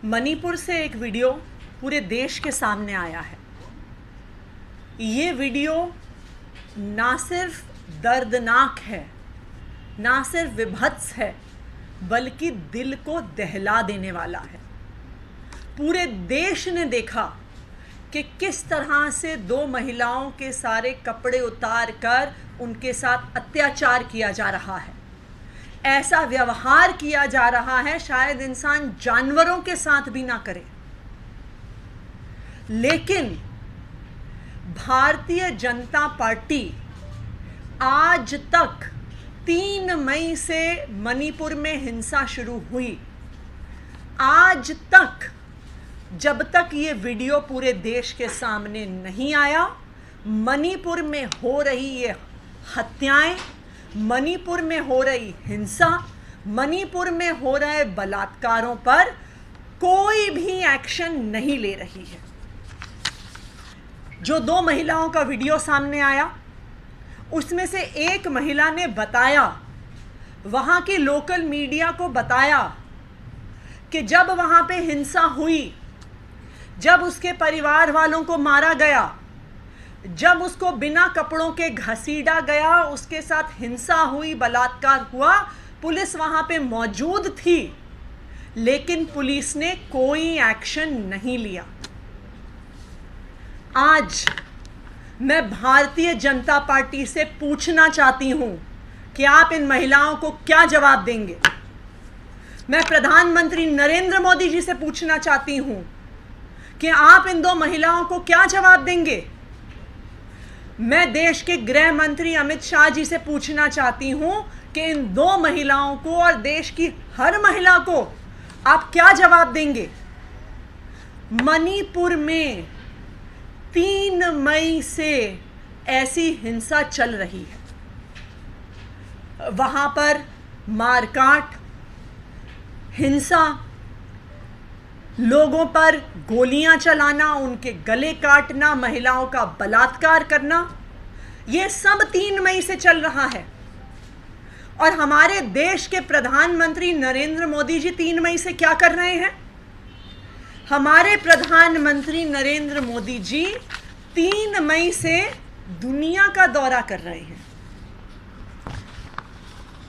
मणिपुर से एक वीडियो पूरे देश के सामने आया है। ये वीडियो ना सिर्फ दर्दनाक है, ना सिर्फ विभत्स है, बल्कि दिल को दहला देने वाला है। पूरे देश ने देखा कि किस तरह से दो महिलाओं के सारे कपड़े उतार कर उनके साथ अत्याचार किया जा रहा है। ऐसा व्यवहार किया जा रहा है शायद इंसान जानवरों के साथ भी ना करे। लेकिन भारतीय जनता पार्टी आज तक 3 मई से मणिपुर में हिंसा शुरू हुई, आज तक जब तक ये वीडियो पूरे देश के सामने नहीं आया, मणिपुर में हो रही ये हत्याएं, मणिपुर में हो रही हिंसा, मणिपुर में हो रहे बलात्कारों पर कोई भी एक्शन नहीं ले रही है। जो 2 महिलाओं का वीडियो सामने आया, उसमें से एक महिला ने बताया, वहां की लोकल मीडिया को बताया कि जब वहां पे हिंसा हुई, जब उसके परिवार वालों को मारा गया, जब उसको बिना कपड़ों के घसीटा गया, उसके साथ हिंसा हुई, बलात्कार हुआ, पुलिस वहां पे मौजूद थी, लेकिन पुलिस ने कोई एक्शन नहीं लिया। आज मैं भारतीय जनता पार्टी से पूछना चाहती हूं कि आप इन महिलाओं को क्या जवाब देंगे। मैं प्रधानमंत्री नरेंद्र मोदी जी से पूछना चाहती हूं कि आप इन 2 महिलाओं को क्या जवाब देंगे। मैं देश के गृह मंत्री अमित शाह जी से पूछना चाहती हूं कि इन 2 महिलाओं को और देश की हर महिला को आप क्या जवाब देंगे। मणिपुर में 3 मई से ऐसी हिंसा चल रही है। वहां पर मारकाट, हिंसा, लोगों पर गोलियां चलाना, उनके गले काटना, महिलाओं का बलात्कार करना, यह सब 3 मई से चल रहा है। और हमारे देश के प्रधानमंत्री नरेंद्र मोदी जी 3 मई से क्या कर रहे हैं? हमारे प्रधानमंत्री नरेंद्र मोदी जी 3 मई से दुनिया का दौरा कर रहे हैं।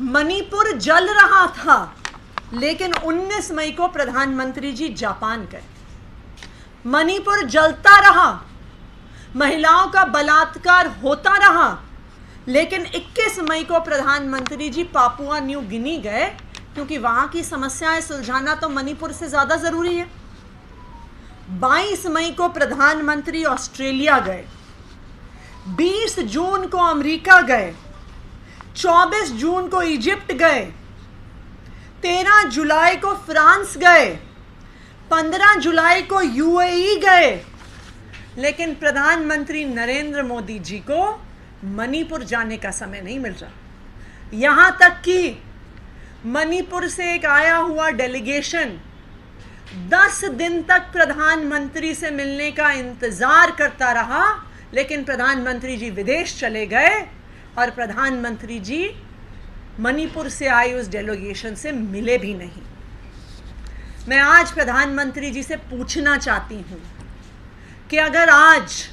मणिपुर जल रहा था, लेकिन 19 मई को प्रधानमंत्री जी जापान गए। मणिपुर जलता रहा, महिलाओं का बलात्कार होता रहा, लेकिन 21 मई को प्रधानमंत्री जी पापुआ न्यू गिनी गए, क्योंकि वहां की समस्याएं सुलझाना तो मणिपुर से ज्यादा जरूरी है। 22 मई को प्रधानमंत्री ऑस्ट्रेलिया गए, 20 जून को अमेरिका गए, 24 जून को इजिप्ट गए, 13 जुलाई को फ्रांस गए, 15 जुलाई को यूएई गए, लेकिन प्रधानमंत्री नरेंद्र मोदी जी को मणिपुर जाने का समय नहीं मिल रहा। यहां तक कि मणिपुर से एक आया हुआ डेलीगेशन 10 दिन तक प्रधानमंत्री से मिलने का इंतजार करता रहा, लेकिन प्रधानमंत्री जी विदेश चले गए और प्रधानमंत्री जी मणिपुर से आई उस डेलीगेशन से मिले भी नहीं। मैं आज प्रधानमंत्री जी से पूछना चाहती हूं कि अगर आज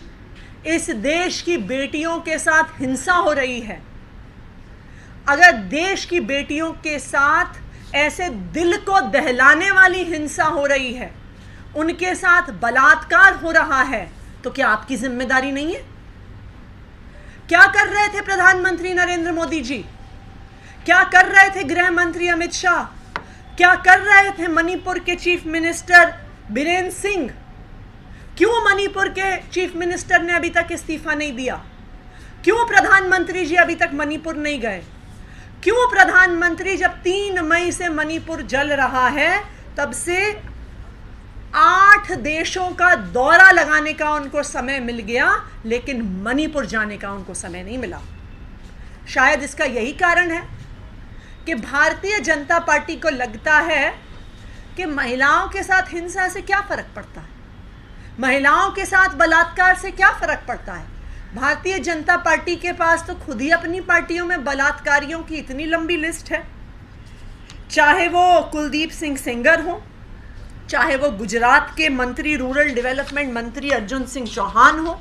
इस देश की बेटियों के साथ हिंसा हो रही है, अगर देश की बेटियों के साथ ऐसे दिल को दहलाने वाली हिंसा हो रही है, उनके साथ बलात्कार हो रहा है, तो क्या आपकी जिम्मेदारी नहीं है? क्या कर रहे थे प्रधानमंत्री नरेंद्र मोदी जी? क्या कर रहे थे गृह मंत्री अमित शाह? क्या कर रहे थे मणिपुर के चीफ मिनिस्टर बीरेन सिंह? क्यों मणिपुर के चीफ मिनिस्टर ने अभी तक इस्तीफा नहीं दिया? क्यों प्रधानमंत्री जी अभी तक मणिपुर नहीं गए? क्यों प्रधानमंत्री जब 3 मई से मणिपुर जल रहा है, तब से 8 देशों का दौरा लगाने का उनको समय मिल गया, लेकिन मणिपुर जाने का उनको समय नहीं मिला? शायद इसका यही कारण है कि भारतीय जनता पार्टी को लगता है कि महिलाओं के साथ हिंसा से क्या फर्क पड़ता है, महिलाओं के साथ बलात्कार से क्या फर्क पड़ता है। भारतीय जनता पार्टी के पास तो खुद ही अपनी पार्टियों में बलात्कारियों की इतनी लंबी लिस्ट है, चाहे वो कुलदीप सिंह सेंगर हो, चाहे वो गुजरात के मंत्री रूरल डेवलपमेंट मंत्री अर्जुन सिंह चौहान हो,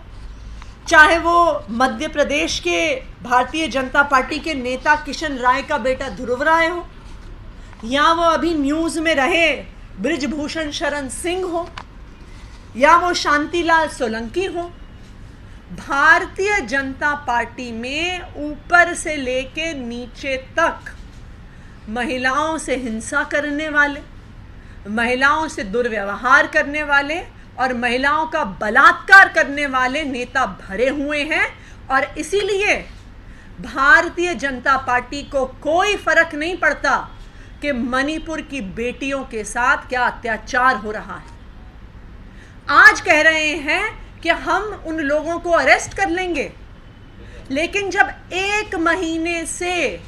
चाहे वो मध्य प्रदेश के भारतीय जनता पार्टी के नेता किशन राय का बेटा ध्रुव राय हो, या वो अभी न्यूज़ में रहे बृजभूषण शरण सिंह हो, या वो शांतिलाल सोलंकी हो, भारतीय जनता पार्टी में ऊपर से लेके नीचे तक महिलाओं से हिंसा करने वाले, महिलाओं से दुर्व्यवहार करने वाले और महिलाओं का बलात्कार करने वाले नेता भरे हुए हैं। और इसीलिए भारतीय जनता पार्टी को कोई फर्क नहीं पड़ता कि मणिपुर की बेटियों के साथ क्या अत्याचार हो रहा है। आज कह रहे हैं कि हम उन लोगों को अरेस्ट कर लेंगे, लेकिन जब 1 महीने से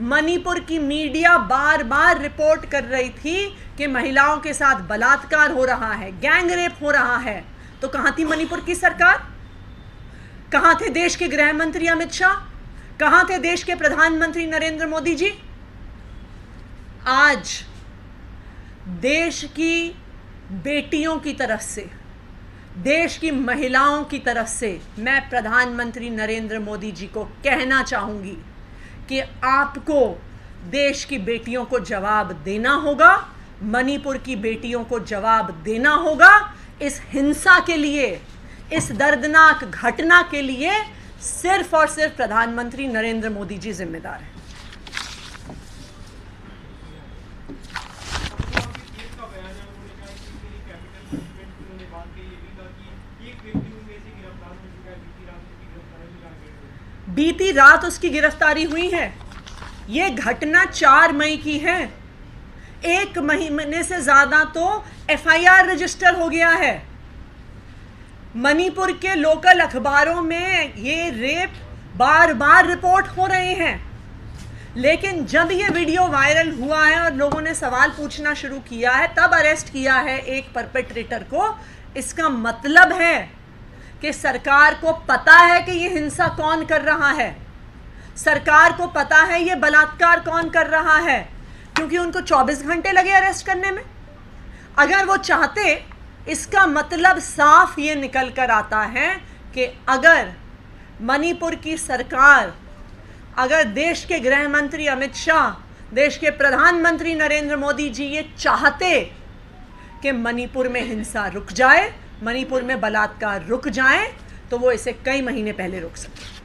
मणिपुर की मीडिया बार बार रिपोर्ट कर रही थी कि महिलाओं के साथ बलात्कार हो रहा है, गैंग रेप हो रहा है, तो कहाँ थी मणिपुर की सरकार? कहाँ थे देश के गृह मंत्री अमित शाह? कहाँ थे देश के प्रधानमंत्री नरेंद्र मोदी जी? आज देश की बेटियों की तरफ से, देश की महिलाओं की तरफ से मैं प्रधानमंत्री नरेंद्र मोदी जी को कहना चाहूँगी कि आपको देश की बेटियों को जवाब देना होगा, मणिपुर की बेटियों को जवाब देना होगा। इस हिंसा के लिए, इस दर्दनाक घटना के लिए सिर्फ और सिर्फ प्रधानमंत्री नरेंद्र मोदी जी जिम्मेदार हैं। बीती रात उसकी गिरफ्तारी हुई है। ये घटना 4 मई की है। 1 महीने से ज़्यादा तो FIR रजिस्टर हो गया है। मणिपुर के लोकल अखबारों में ये रेप बार बार रिपोर्ट हो रहे हैं, लेकिन जब ये वीडियो वायरल हुआ है और लोगों ने सवाल पूछना शुरू किया है, तब अरेस्ट किया है एक परपेट्रेटर को। इसका मतलब है कि सरकार को पता है कि ये हिंसा कौन कर रहा है, सरकार को पता है ये बलात्कार कौन कर रहा है, क्योंकि उनको 24 घंटे लगे अरेस्ट करने में। अगर वो चाहते, इसका मतलब साफ ये निकल कर आता है कि अगर मणिपुर की सरकार, अगर देश के गृह मंत्री अमित शाह, देश के प्रधानमंत्री नरेंद्र मोदी जी ये चाहते कि मणिपुर में हिंसा रुक जाए, मणिपुर में बलात्कार रुक जाए, तो वो इसे कई महीने पहले रोक सकते।